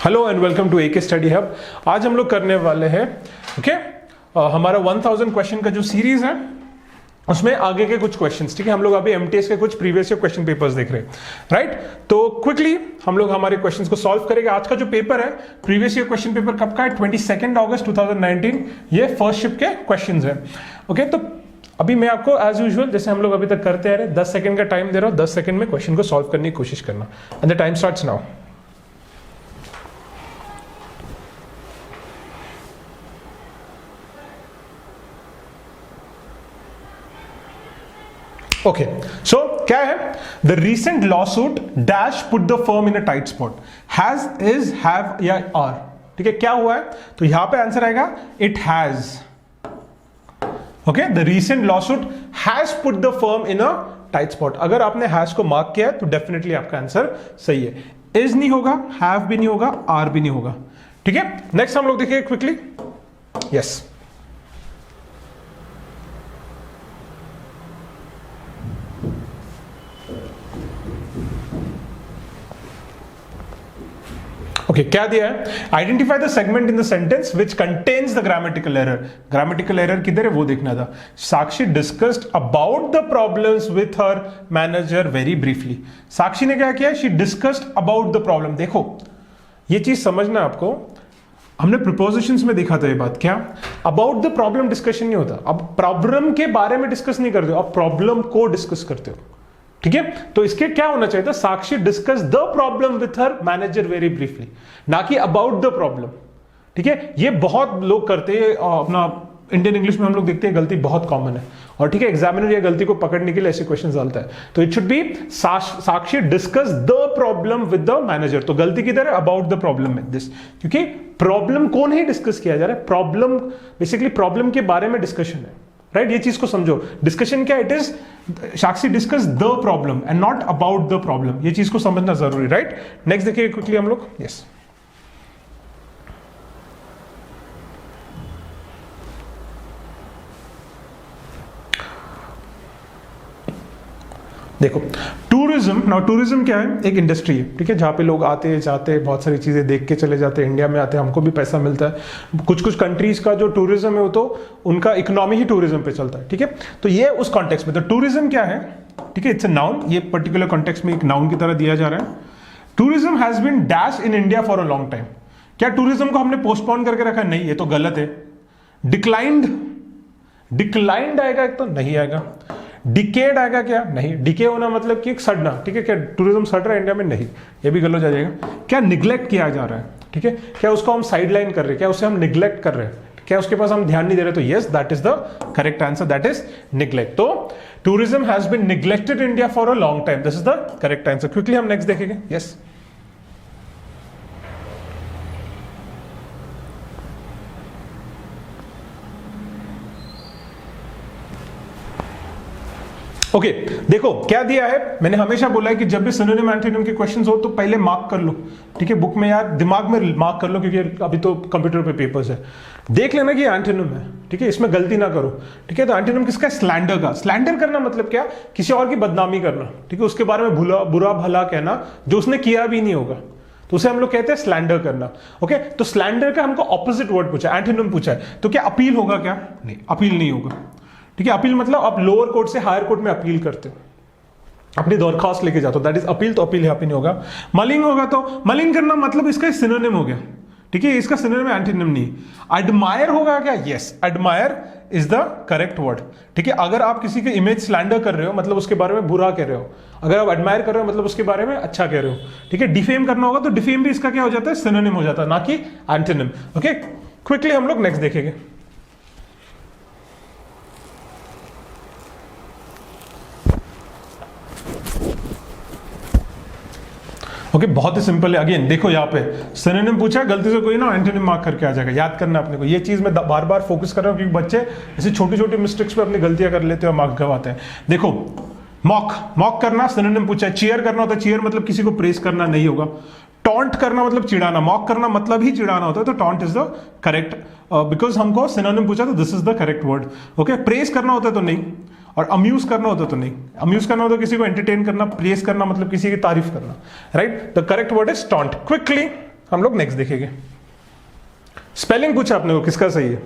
Hello and welcome to AK study hub. आज हम लोग करने वाले हैं हमारा 1000 क्वेश्चन का जो सीरीज है उसमें आगे के कुछ क्वेश्चंस। ठीक है, हम लोग अभी एमटीएस के कुछ प्रीवियस ईयर क्वेश्चन पेपर्स देख रहे हैं, राइट। तो क्विकली हम लोग हमारे क्वेश्चंस को सॉल्व करेंगे। आज का जो पेपर है प्रीवियस ईयर क्वेश्चन पेपर कब का है? 22 अगस्त 2019। ये फर्स्ट शिफ्ट के क्वेश्चंस है। ओके, तो अभी मैं आपको एज यूजुअल जैसे हम लोग अभी तक करते आ रहे 10 सेकंड का टाइम दे रहा हूं। 10 सेकंड में क्वेश्चन को सॉल्व करने की कोशिश करना and the time starts now. Okay, so क्या है? The recent lawsuit dash put the firm in a tight spot. Has, is, have या आर। ठीक है, क्या हुआ है? तो यहां पे आंसर आएगा it has. Okay, the recent lawsuit has put the firm in a tight spot. अगर आपने हैज को मार्क किया है तो डेफिनेटली आपका आंसर सही है। इज नहीं होगा, हैव भी नहीं होगा, आर भी नहीं होगा। ठीक है, नेक्स्ट हम लोग देखिए क्विकली। यस, ओके, क्या दिया है? Identify the segment in the sentence which contains the grammatical error. Grammatical error किधर है वो देखना था। Sakshi discussed about the problems with her manager very briefly. Sakshi ने क्या किया? She discussed about the problem. देखो, ये चीज समझना आपको, हमने प्रिपोजिशंस में देखा था ये बात। क्या अबाउट द प्रॉब्लम डिस्कशन नहीं होता। अब प्रॉब्लम के बारे में डिस्कस नहीं करते हो, अब प्रॉब्लम को डिस्कस करते हो। ठीक है, तो इसके क्या होना चाहिए था? Sakshi discuss the problem with her manager very briefly, ना कि अबाउट द प्रॉब्लम। ठीक है, ये बहुत लोग करते हैं अपना इंडियन इंग्लिश में हम लोग देखते हैं, गलती बहुत कॉमन है। और ठीक है, एग्जामिनर ये गलती को पकड़ने के लिए ऐसे क्वेश्चन डालता है। तो it should B Sakshi discuss the problem with the manager. तो गलती किधर है? अबाउट द प्रॉब्लम में दिस, क्योंकि प्रॉब्लम को नहीं डिस्कस किया जा रहा है। प्रॉब्लम बेसिकली प्रॉब्लम के बारे में डिस्कशन है, राइट। ये चीज को समझो। डिस्कशन क्या? It is Sakshi discuss the problem and not about the problem. ये चीज को समझना जरूरी, राइट। नेक्स्ट देखिए क्विकली हम लोग। यस, देखो टूरिज्म। नाउ टूरिज्म क्या है? एक इंडस्ट्री है, ठीक है, जहां पे लोग आते जाते बहुत सारी चीजें देख के चले जाते हैं। इंडिया में आते हैं, हमको भी पैसा मिलता है। कुछ कुछ कंट्रीज का जो टूरिज्म है वो तो उनका इकोनॉमी ही टूरिज्म पे चलता है। ठीक है, तो ये उस कॉन्टेक्स्ट में। तो टूरिज्म क्या है? ठीक है, इट्स अ नाउन। ये पर्टिकुलर कॉन्टेक्स्ट में एक नाउन की तरह दिया जा रहा है। Tourism has been dash in India for a long time. क्या टूरिज्म को हमने पोस्टपोन करके रखा? नहीं, ये तो गलत है। डिक्लाइंड, डिक्लाइंड आएगा एक तो नहीं आएगा। डिकेड आएगा क्या? नहीं। डिके होना मतलब कि सड़ना। ठीक है, क्या टूरिज्म सड़ रहा है इंडिया में? नहीं, ये भी गलत आ जाएगा। क्या निग्लेक्ट किया जा रहा है? ठीक है, क्या उसको हम साइडलाइन कर रहे हैं? क्या उसे हम निग्लेक्ट कर रहे हैं? क्या उसके पास हम ध्यान नहीं दे रहे? तो yes, that is the correct answer, that is neglect. तो tourism has been neglected in India for a long time, this is the correct answer. Quickly हम नेक्स्ट देखेंगे। यस, ओके, देखो क्या दिया है। मैंने हमेशा बोला है कि जब भी सिनोनिम एंटोनिम के क्वेश्चंस हो तो पहले मार्क कर लो। ठीक है, बुक में यार दिमाग में मार्क कर लो, क्योंकि अभी तो कंप्यूटर पे पेपर्स है। देख लेना कि एंटोनिम है। ठीक है, इसमें गलती ना करो। ठीक है, तो एंटोनिम किसका? स्लैंडर का। स्लैंडर करना मतलब क्या? किसी और की बदनामी करना। ठीक है, उसके बारे में बुरा भला कहना जो उसने किया भी नहीं होगा, तो उसे हम लोग कहते हैं स्लैंडर करना। ओके, तो स्लैंडर का हमको ऑपोजिट वर्ड पूछा, एंटोनिम पूछा है। तो क्या अपील होगा? क्या नहीं, अपील नहीं होगा। ठीक है, अपील मतलब आप लोअर कोर्ट से हायर कोर्ट में अपील करते हो, अपनी दरखास्त लेके जाते हो, दैट इज अपील। तो अपील यहाँ पे नहीं होगा। मलिंग होगा तो मलिंग करना मतलब इसका सिनोनिम हो गया। ठीक है, इसका सिनोनिम एंटोनिम नहीं। एडमायर होगा क्या? Yes, admire is the correct word. ठीक है, अगर आप किसी के इमेज स्लैंडर कर रहे हो मतलब उसके बारे में बुरा कह रहे हो। अगर आप एडमायर कर रहे हो मतलब उसके बारे में अच्छा कह रहे हो। ठीक है, डिफेम करना होगा तो डिफेम भी इसका क्या हो जाता है? सिनोनिम हो जाता है, ना कि एंटोनिम। ओके, क्विकली हम लोग नेक्स्ट देखेंगे। ओके, बहुत ही सिंपल है। अगेन देखो, यहाँ पे सिनोनिम पूछा, गलती से कोई ना एंटोनिम मार्क करके आ जाएगा। याद करना अपने को। ये चीज मैं बार बार फोकस कर रहा हूँ क्योंकि बच्चे ऐसी छोटी छोटी मिस्टेक्स पे अपनी गलतियां कर लेते हैं और मार्क्स गवाते हैं। देखो, मॉक करना सिनोनिम पूछा है। चीयर करना होता है, चीयर मतलब किसी को प्रेस करना नहीं होगा। टॉन्ट करना मतलब चिढ़ाना। मॉक करना मतलब ही चिढ़ाना होता है, तो taunt is the correct, because हमको सिनोनिम पूछा तो this is the correct word. Okay, press करना होता है तो नहीं, और अम्यूज करना होता तो नहीं। अम्यूज करना होता किसी को एंटरटेन करना, प्रेस करना मतलब किसी की तारीफ करना, right. The correct word is taunt. Quickly हम लोग नेक्स्ट देखेंगे। स्पेलिंग पूछा आपने को, किसका सही है?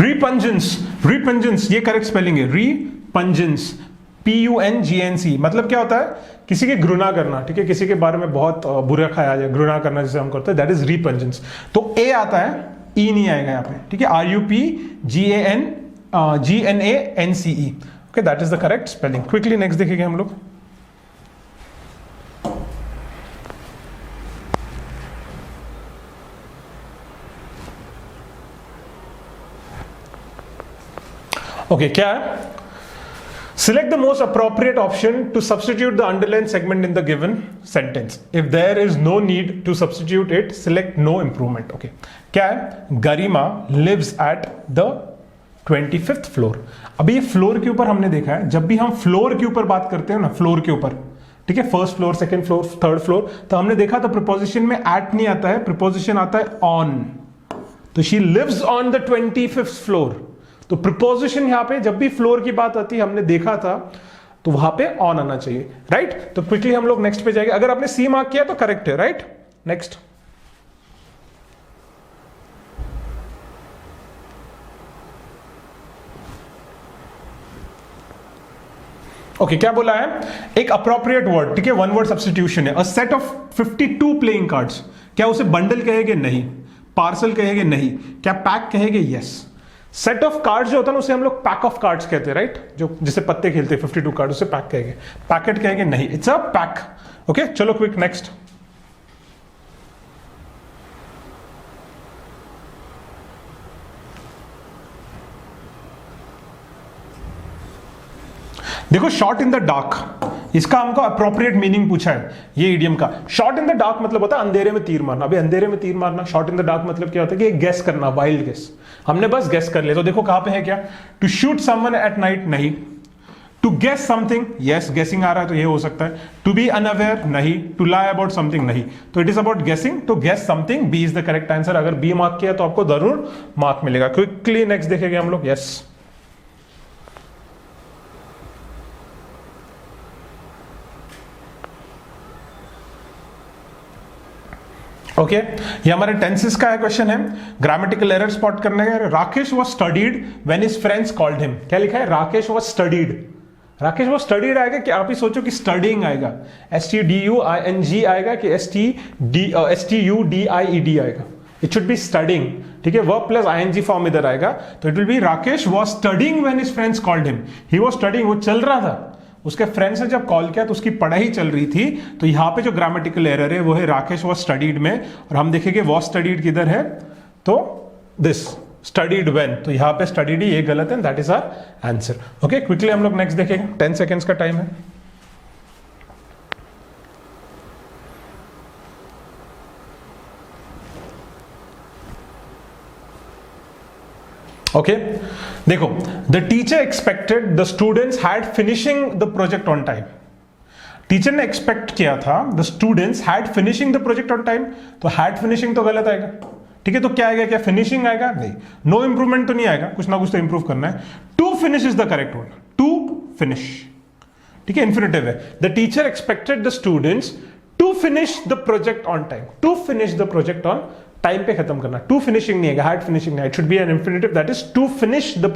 रिपंजेंस, रिपंजेंस ये करेक्ट स्पेलिंग है, रिपंजेंस, PUNGNC। मतलब क्या होता है? किसी की घृणा करना, ठीक है, किसी के बारे में बहुत बुरा ख्याल है, घृणा करना जिसे हम करते हैं, दैट इज रिपंजेंस। तो ए आता है, ई नहीं आएगा यहाँ पे, ठीक है, RUPGANGNANCE, okay, that is the correct spelling. Quickly next देखेंगे हम लोग। ओके, क्या है? Select the most appropriate option to substitute the underlined segment in the given sentence. If there is no need to substitute it, select no improvement. Okay. क्या है? गरिमा lives at the 25th floor. अभी ये floor के ऊपर हमने देखा है, जब भी हम फ्लोर के ऊपर बात करते हैं ना, फ्लोर के ऊपर, ठीक है, first floor, second floor, third floor, तो हमने देखा था प्रीपोजिशन में at नहीं आता है, प्रीपोजिशन आता है on. तो she lives on the 25th floor. तो प्रीपोजिशन यहां पे जब भी फ्लोर की बात आती है, हमने देखा था, तो वहां पे ऑन आना चाहिए, राइट? तो क्विकली हम लोग नेक्स्ट पे जाएंगे। अगर आपने सी मार्क किया तो करेक्ट है, राइट? नेक्स्ट। ओके, क्या बोला है? एक अप्रोप्रिएट वर्ड, ठीक है, वन वर्ड सब्स्टिट्यूशन है। A set of 52 playing cards. क्या उसे बंडल कहेंगे? नहीं। पार्सल कहेंगे? नहीं। क्या पैक कहेंगे? यस। सेट ऑफ कार्ड्स जो होता है ना, उसे हम लोग पैक ऑफ कार्ड्स कहते हैं, राइट? जो जिसे पत्ते खेलते हैं 52 कार्ड, उसे पैक कहेंगे। पैकेट कहेंगे? नहीं, इट्स अ पैक। ओके, चलो क्विक नेक्स्ट। देखो, शॉट इन द डार्क, इसका हमको अप्रोप्रिएट मीनिंग पूछा है, ये इडियम का। शॉट इन द डार्क मतलब होता है अंधेरे में तीर मारना। अभी अंधेरे में तीर मारना, शॉट इन द डार्क मतलब क्या होता है कि गेस करना, वाइल्ड गेस। हमने बस गेस कर लिया। तो देखो कहां पे है, क्या? To shoot someone at night, नहीं। To guess something, yes, guessing आ रहा है तो ये हो सकता है। टू बी अनअवेयर, नहीं। टू लाई अबाउट समथिंग, नहीं। तो it is about guessing. To guess something, B is the correct answer. अगर बी मार्क किया तो आपको जरूर मार्क मिलेगा। क्विकली नेक्स्ट देखेंगे हम लोग। यस, ओके, ये हमारे टेंसेस का क्वेश्चन है। ग्रामेटिकल एरर स्पॉट करने का। Rakesh was studied when his friends called him. क्या लिखा है? Rakesh was studied. Rakesh was studied आएगा कि आप ही सोचो कि स्टडीइंग आएगा? STDUING आएगा कि STUDIED आएगा? इट शुड बी स्टडीइंग, ठीक है, वर्ब प्लस ING फॉर्म इधर आएगा। तो it will be Rakesh was studying when his friends called him. He was studying, वो चल रहा था, उसके फ्रेंड्स ने जब कॉल किया तो उसकी पढ़ाई चल रही थी। तो यहां पे जो ग्रामेटिकल एरर है वो है राकेश वाज स्टडीड में। और हम देखेंगे वाज स्टडीड किधर है, तो दिस स्टडीड व्हेन, तो यहां पे स्टडीड ये गलत है, that is our answer. Okay, quickly हम लोग नेक्स्ट देखेंगे। 10 सेकेंड्स का टाइम है। ओके, देखो, the teacher expected the students had finishing the project on time. Teacher ने एक्सपेक्ट किया था the students had finishing the project on time. तो हैड फिनिशिंग तो गलत आएगा, ठीक है। तो क्या आएगा? क्या फिनिशिंग आएगा? नहीं। नो इंप्रूवमेंट तो नहीं आएगा, कुछ ना कुछ तो इंप्रूव करना है। To finish is the correct word, to finish, ठीक है, इंफिनिटिव है। The teacher expected the students to finish the project on time. To finish the project on time पे खत्म करना। टू फिनिशिंग नहीं है, हार्ड फिनिशिंग नहीं है। It should be an infinitive, that is to finish the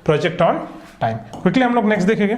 project on time. Quickly हम लोग next देखेंगे।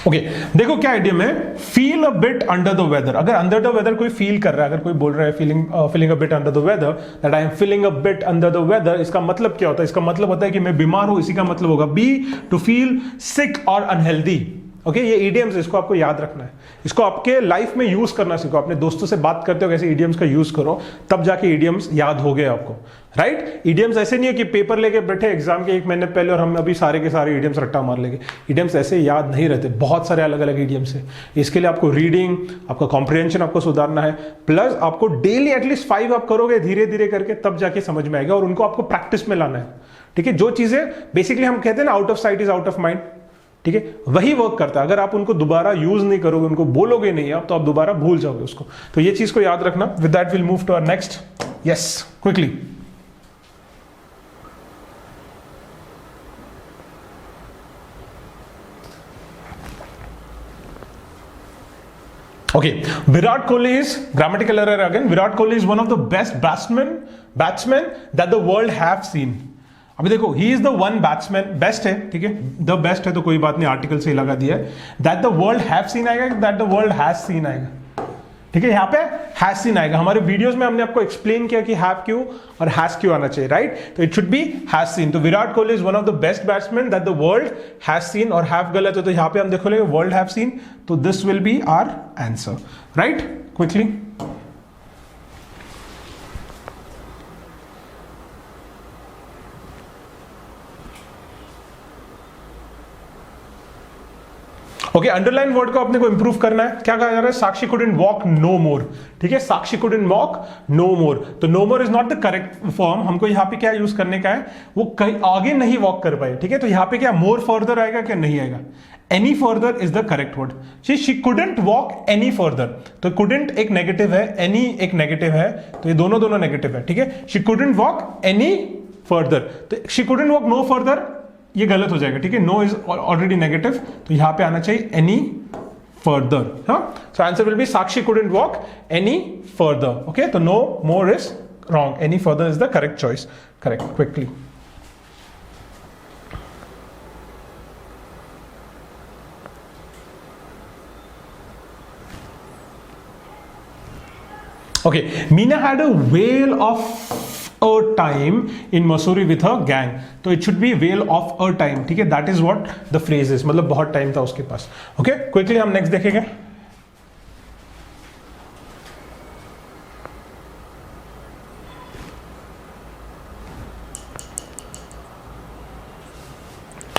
ओके, देखो क्या आइडियम है, feel a bit under the weather. अगर अंडर द वेदर कोई फील कर रहा है, अगर कोई बोल रहा है feeling a bit under the weather, that I am feeling a bit under the weather, इसका मतलब क्या होता है? इसका मतलब होता है कि मैं बीमार हूं। इसी का मतलब होगा बी, टू फील सिक और अनहेल्दी। ओके, ये इडियम्स, इसको आपको याद रखना है, इसको आपके लाइफ में यूज करना सीखो। अपने दोस्तों से बात करते हो कैसे इडियम्स का यूज करो, तब जाके इडियम्स याद हो गए आपको, राइट? इडियम्स ऐसे नहीं है कि पेपर लेके बैठे एग्जाम के 1 महीने पहले और हम अभी सारे के सारे इडियम्स रट्टा मार लेंगे। इडियम्स ऐसे याद नहीं रहते, बहुत सारे अलग अलग इडियम्स है। इसके लिए आपको रीडिंग, आपका कॉम्प्रिहेंशन आपको सुधारना है, प्लस आपको डेली एटलीस्ट 5 आप करोगे धीरे धीरे करके, तब जाके समझ में आएगा। और उनको आपको प्रैक्टिस में लाना है, ठीक है। जो चीजें बेसिकली हम कहते हैं ना, out of site is out of mind, ठीक है, वही वर्क करता है। अगर आप उनको दोबारा यूज नहीं करोगे, उनको बोलोगे नहीं आप, तो आप दोबारा भूल जाओगे उसको। तो ये चीज को याद रखना। With that will move to our next. Yes, quickly. Okay, Virat Kohli is grammatical error again. Virat Kohli is one of the best batsmen that the world have seen. अभी देखो, he is the one batsman, best है, ठीक है, the best है तो कोई बात नहीं, आर्टिकल से ही लगा दिया है। That the world have seen आएगा, that the world has seen आएगा, ठीक है, यहाँ पे हैज सीन आएगा। हमारे वीडियोस में हमने आपको एक्सप्लेन किया कि हैव क्यों और हैज क्यों आना चाहिए, राइट? तो it should be has seen. तो Virat Kohli is one of the best batsman that the world has seen, और हैव गलत है तो यहाँ पे हम देखो लेंगे वर्ल्ड हैव सीन, तो this will be our answer, right? Quickly. Okay, underline word को अपने को इंप्रूव करना है। क्या कहा जा रहा है? Sakshi couldn't walk no more, ठीक है, Sakshi couldn't walk no more. तो no more is not the correct form. हमको यहाँ पे क्या यूज करने का है? वो कहीं आगे नहीं वॉक कर पाए, ठीक है, तो यहाँ पे क्या मोर फर्दर आएगा, क्या नहीं आएगा? Any further is the correct word. She couldn't walk any further, तो कुडंट एक नेगेटिव है, एनी एक नेगेटिव है, तो ये दोनों नेगेटिव है, ठीक है। She couldn't walk any further, तो she couldn't walk no further ये गलत हो जाएगा, ठीक है, नो इज ऑलरेडी नेगेटिव, तो यहां पे आना चाहिए एनी फर्दर। हाँ, so answer will be Sakshi couldn't walk any further. Okay, तो no more is wrong, any further is the correct choice. Correct, quickly. Okay, Meena had a whale of a time in Mussoorie with her gang. तो it should be whale of a time, ठीक है, that is what the phrase is, मतलब बहुत time था उसके पास। Okay, quickly हम next देखेंगे।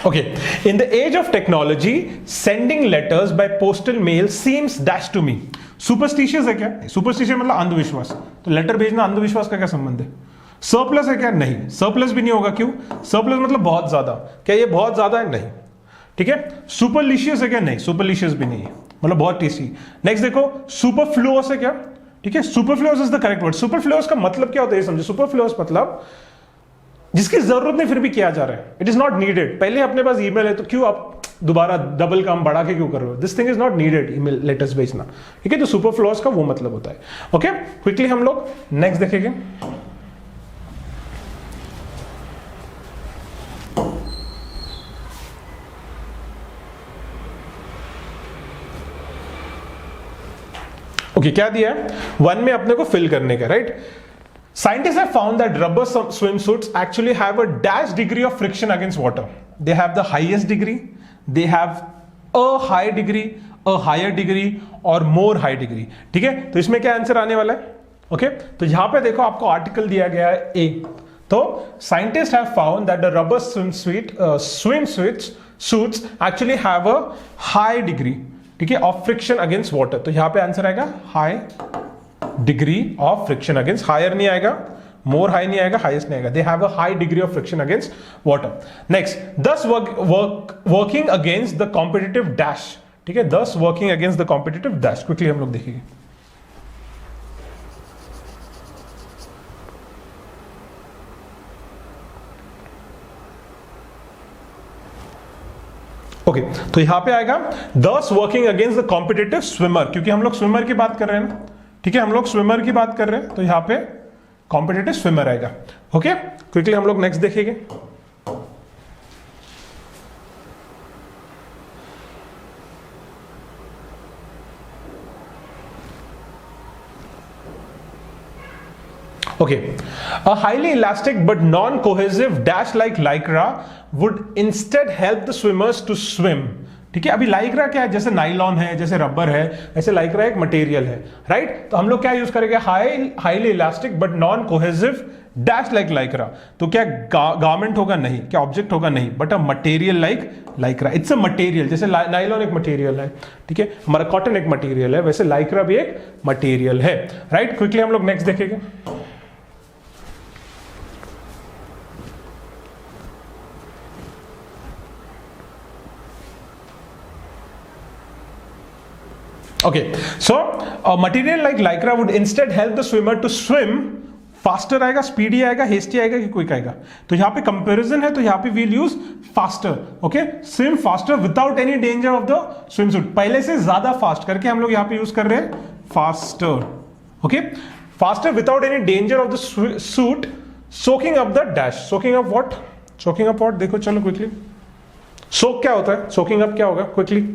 Okay, in the age of technology, sending letters by postal mail seems dash to me. Superstitious है क्या? सुपरस्टिशियस मतलब अंधविश्वास, तो लेटर भेजना अंधविश्वास का क्या संबंध है? सरप्लस है क्या? नहीं, सरप्लस भी नहीं होगा। क्यों? सरप्लस मतलब बहुत ज्यादा, क्या ये बहुत ज्यादा है? नहीं, ठीक है। सुपरलिशियस है क्या? नहीं, सुपरलिशियस भी नहीं है, मतलब बहुत टेस्टी। नेक्स्ट देखो, सुपरफ्लुअस है क्या? ठीक है, superfluous is the correct word. Superfluous का मतलब क्या होता है ये समझो। सुपरफ्लुअस मतलब जिसकी जरूरत नहीं फिर भी किया जा रहा है, इट इज नॉट नीडेड। पहले अपने पास ईमेल है तो क्यों आप दोबारा डबल काम बढ़ा के क्यों कर रहे हो? This thing is not needed, email letters भेजना, ठीक है। तो सुपरफ्लुअस का वो मतलब होता है। ओके, क्विकली हम लोग नेक्स्ट देखेंगे। ओके, क्या दिया है? वन में अपने को फिल करने का, right? Scientists have found that rubber swimsuits actually have a dash degree of friction against water. They have the highest degree, they have a high degree, a higher degree और more high degree, ठीक है। तो इसमें क्या answer आने वाला है? Okay, तो यहां पे देखो आपको आर्टिकल दिया गया है ए। तो scientists have found that the rubber swimsuits actually have a high degree, ठीक है, of friction against water। तो यहां पे आंसर आएगा high degree of friction against, higher नहीं आएगा, मोर हाई नहीं आएगा, हाईएस्ट नहीं आएगा। They have a high degree of friction against water. Next, does working against the competitive dash, ठीक है, does working against the competitive dash. Quickly हम लोग देखेंगे। ओके, तो यहां पे आएगा does working against the competitive swimmer, क्योंकि हम लोग स्विमर की बात कर रहे हैं ना, ठीक है, हम लोग स्विमर की बात कर रहे हैं, तो यहां पे कॉम्पिटिटिव स्विमर आएगा। ओके, क्विकली हम लोग नेक्स्ट देखेंगे। Okay, a highly elastic but non-cohesive dash like lycra would instead help the swimmers to swim. ठीक है, अभी लाइक्रा क्या है? जैसे नाइलॉन है, जैसे रबर है, ऐसे लाइक्रा एक मटेरियल है, राइट? तो हम लोग क्या यूज करेंगे? Highly elastic but non cohesive dash like Lycra. तो क्या गारमेंट होगा? नहीं। क्या ऑब्जेक्ट होगा? नहीं, but a material like Lycra. It's a material, जैसे नाइलॉन एक मटेरियल है, ठीक है, हमारा कॉटन एक मटेरियल है, वैसे लाइक्रा भी एक मटेरियल है, राइट? क्विकली हम लोग नेक्स्ट देखेंगे। Okay, so a material like lycra would instead help the swimmer to swim faster आएगा, स्पीडी आएगा, हेस्टी आएगा कि क्विक आएगा? तो यहां पे कंपैरिजन है, तो यहां पे we'll use faster. Okay, swim faster without any danger of the swim suit. पहले से ज्यादा फास्ट करके हम लोग यहां पे यूज कर रहे हैं faster. Okay, faster without any danger of the suit, soaking up the dash. Soaking up what? Soaking up what? देखो चलो क्विकली. सोक क्या होता है? सोकिंग अप क्या होगा? Quickly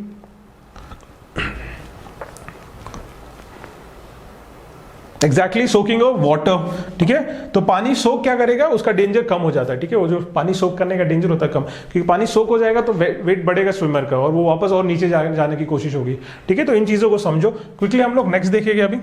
exactly soaking of water. ठीक है, तो पानी सोक क्या करेगा? उसका डेंजर कम हो जाता है. ठीक है, वो जो पानी सोक करने का डेंजर होता है कम, क्योंकि पानी सोक हो जाएगा तो वेट बढ़ेगा स्विमर का और वो वापस और नीचे जाने की कोशिश होगी. ठीक है, तो इन चीजों को समझो. क्विकली हम लोग नेक्स्ट देखेंगे अभी.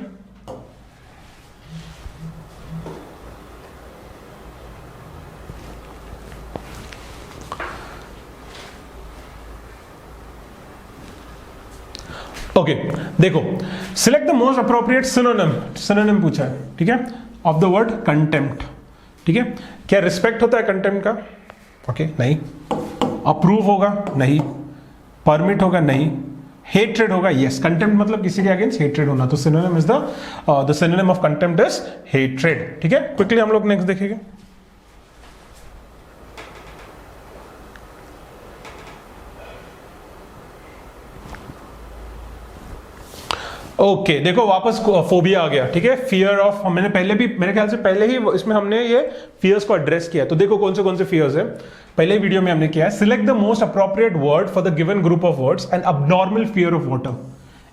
ओके, देखो, select the most appropriate synonym. Synonym पूछा है. ठीक है, ऑफ द वर्ड कंटेम्प्ट. ठीक है, क्या रिस्पेक्ट होता है कंटेम्प्ट का? ओके, नहीं. अप्रूव होगा? नहीं. परमिट होगा? नहीं. हेट्रेड होगा? यस. कंटेम्प्ट मतलब किसी के अगेंस्ट हेट्रेड होना, तो synonym is the synonym of contempt is hatred. ठीक है, क्विकली हम लोग नेक्स्ट देखेंगे. ओके, देखो वापस फोबिया आ गया. ठीक है, फियर ऑफ, मैंने पहले भी, मेरे ख्याल से पहले ही इसमें हमने ये फियर्स को एड्रेस किया. तो देखो कौन से फियर्स है, पहले वीडियो में हमने किया है. Select the most appropriate word for the given group of words. And abnormal fear of water.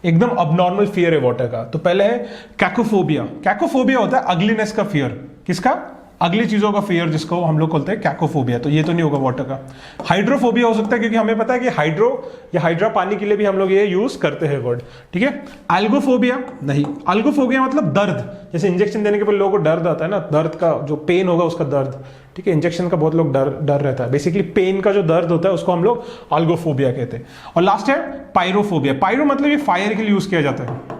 एकदम अबनॉर्मल फियर है वाटर का. तो पहले है कैकोफोबिया. कैकोफोबिया होता है अगलीनेस का फियर. किसका? अगली चीजों का फियर, जिसको हम लोग बोलते हैं कैकोफोबिया. तो ये तो नहीं होगा वाटर का. हाइड्रोफोबिया हो सकता है, क्योंकि हमें पता है कि हाइड्रो या हाइड्रा पानी के लिए भी हम लोग ये यूज करते हैं वर्ड. ठीक है, एल्गोफोबिया नहीं. एल्गोफोबिया मतलब दर्द, जैसे इंजेक्शन देने के बाद लोगों को दर्द आता है ना, दर्द का जो पेन होगा उसका दर्द. ठीक है, इंजेक्शन का बहुत लोग डर रहता है. बेसिकली पेन का जो दर्द होता है उसको हम लोग एल्गोफोबिया कहते हैं. और लास्ट है पायरोफोबिया. पायरो मतलब ये फायर के लिए यूज किया जाता है.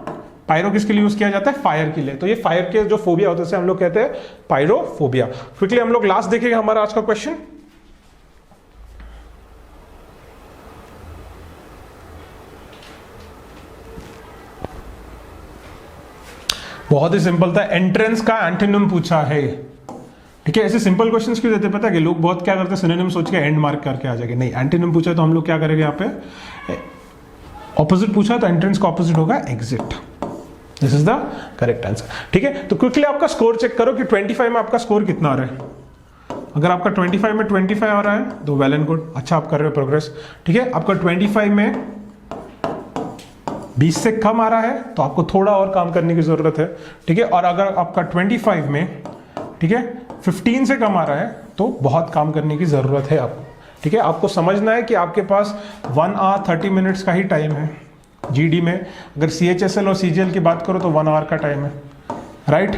पायरो किसके लिए यूज किया जाता है? फायर के लिए. तो ये फायर के जो फोबिया होता है हम लोग कहते हैं पायरोफोबिया. क्विकली हम लोग लास्ट देखेंगे हमारा आज का क्वेश्चन. बहुत ही सिंपल था. एंट्रेंस का एंटोनिम पूछा है. ठीक है, ऐसे सिंपल क्वेश्चंस क्यों देते हैं पता है? कि लोग बहुत क्या करते हैं, सिनोनिम सोच के एंड मार्क करके आ जाएंगे. नहीं, एंटोनिम पूछा तो हम लोग क्या करेंगे? यहाँ पे ऑपोजिट पूछा तो एंट्रेंस का ऑपोजिट होगा exit. This is the correct answer. ठीक है, तो क्विकली आपका स्कोर चेक करो कि 25 में आपका स्कोर कितना आ रहा है. अगर आपका 25 में 25 आ रहा है तो वेल एंड गुड, अच्छा आप कर रहे हो प्रोग्रेस. ठीक है, आपका 25 में 20 से कम आ रहा है तो आपको थोड़ा और काम करने की जरूरत है. ठीक है, और अगर आपका 25 में, ठीक है, 15 से कम आ रहा है तो बहुत काम करने की जरूरत है आपको. ठीक है, आपको समझना है कि आपके पास 1 आवर 30 मिनट्स का ही टाइम है. जीडी में अगर CHSL और CGL की बात करो तो 1 आवर का टाइम है. राइट,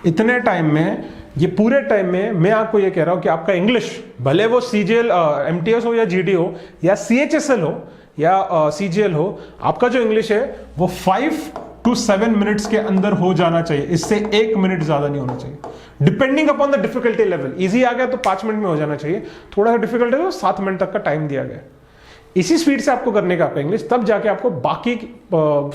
इतने टाइम में, ये पूरे टाइम में मैं आपको ये कह रहा हूं कि आपका इंग्लिश, भले वो CGL MTS हो या GD हो या CHSL हो या CGL हो, आपका जो इंग्लिश है वो 5 to 7 मिनट्स के अंदर हो जाना चाहिए. इससे 1 मिनट ज्यादा नहीं होना चाहिए. Depending upon the difficulty level. Easy आ गया तो 5 मिनट में हो जाना चाहिए. थोड़ा सा डिफिकल्ट है तो 7 मिनट तक का टाइम दिया गया. इसी स्पीड से आपको करने का आपका इंग्लिश, तब जाके आपको बाकी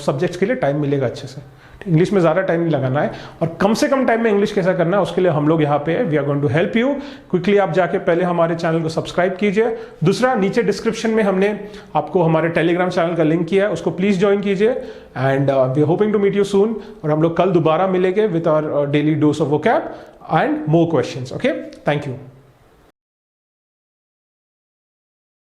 सब्जेक्ट्स के लिए टाइम मिलेगा अच्छे से. इंग्लिश में ज्यादा टाइम नहीं लगाना है, और कम से कम टाइम में इंग्लिश कैसा करना है उसके लिए हम लोग यहाँ पे we are going to help you. Quickly आप जाके पहले हमारे चैनल को सब्सक्राइब कीजिए. दूसरा, नीचे डिस्क्रिप्शन में हमने आपको हमारे टेलीग्राम चैनल का लिंक किया है, उसको प्लीज ज्वाइन कीजिए. And we are hoping to meet you soon. और हम लोग कल दोबारा मिलेंगे with our daily dose of vocab and more questions. Okay, thank you.